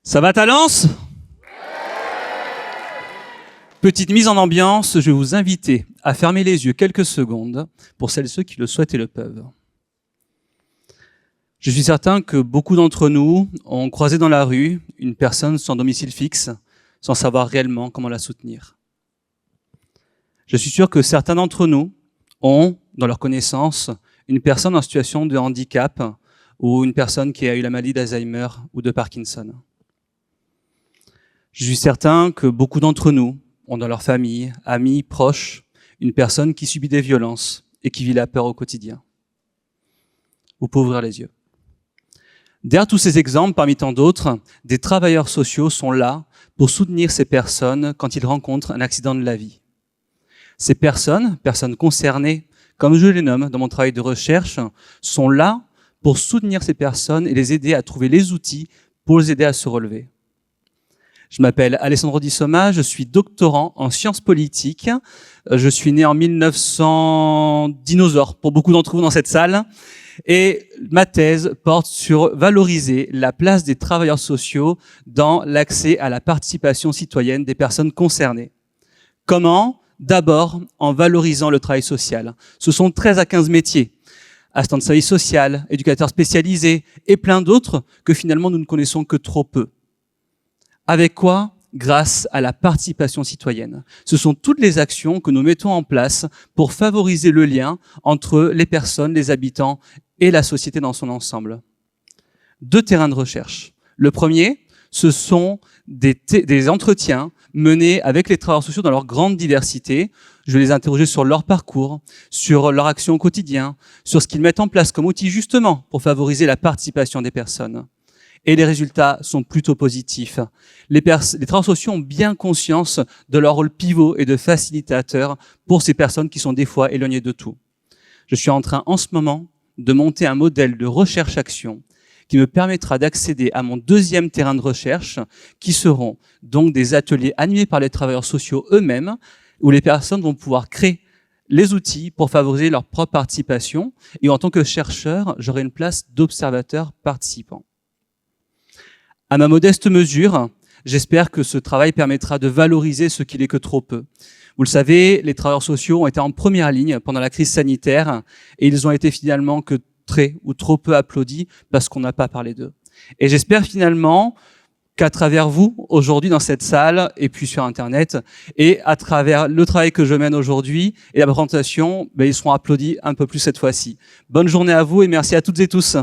Ça va Talence ? Petite mise en ambiance, je vais vous inviter à fermer les yeux quelques secondes pour celles et ceux qui le souhaitent et le peuvent. Je suis certain que beaucoup d'entre nous ont croisé dans la rue une personne sans domicile fixe, sans savoir réellement comment la soutenir. Je suis sûr que certains d'entre nous ont, dans leur connaissance, une personne en situation de handicap ou une personne qui a eu la maladie d'Alzheimer ou de Parkinson. Je suis certain que beaucoup d'entre nous ont dans leur famille, amis, proches, une personne qui subit des violences et qui vit la peur au quotidien. Vous pouvez ouvrir les yeux. Derrière tous ces exemples, parmi tant d'autres, des travailleurs sociaux sont là pour soutenir ces personnes quand ils rencontrent un accident de la vie. Ces personnes concernées, comme je les nomme dans mon travail de recherche, sont là pour soutenir ces personnes et les aider à trouver les outils pour les aider à se relever. Je m'appelle Alessandro Di Somma, je suis doctorant en sciences politiques. Je suis né en 1900, dinosaure pour beaucoup d'entre vous dans cette salle. Et ma thèse porte sur valoriser la place des travailleurs sociaux dans l'accès à la participation citoyenne des personnes concernées. Comment ? D'abord, en valorisant le travail social. Ce sont 13 à 15 métiers. Assistant de service social, éducateur spécialisé et plein d'autres que finalement nous ne connaissons que trop peu. Avec quoi ? Grâce à la participation citoyenne. Ce sont toutes les actions que nous mettons en place pour favoriser le lien entre les personnes, les habitants et la société dans son ensemble. 2 terrains de recherche. Le premier, ce sont des entretiens menés avec les travailleurs sociaux dans leur grande diversité. Je vais les interroger sur leur parcours, sur leur action au quotidien, sur ce qu'ils mettent en place comme outil justement pour favoriser la participation des personnes. Et les résultats sont plutôt positifs. Les travailleurs sociaux ont bien conscience de leur rôle pivot et de facilitateur pour ces personnes qui sont des fois éloignées de tout. Je suis en train en ce moment de monter un modèle de recherche-action qui me permettra d'accéder à mon 2e terrain de recherche, qui seront donc des ateliers animés par les travailleurs sociaux eux-mêmes, où les personnes vont pouvoir créer les outils pour favoriser leur propre participation. Et en tant que chercheur, j'aurai une place d'observateur participant. À ma modeste mesure, j'espère que ce travail permettra de valoriser ce qu'il est que trop peu. Vous le savez, les travailleurs sociaux ont été en première ligne pendant la crise sanitaire et ils ont été finalement que très ou trop peu applaudis parce qu'on n'a pas parlé d'eux. Et j'espère finalement qu'à travers vous, aujourd'hui dans cette salle et puis sur Internet, et à travers le travail que je mène aujourd'hui et la présentation, ils seront applaudis un peu plus cette fois-ci. Bonne journée à vous et merci à toutes et tous.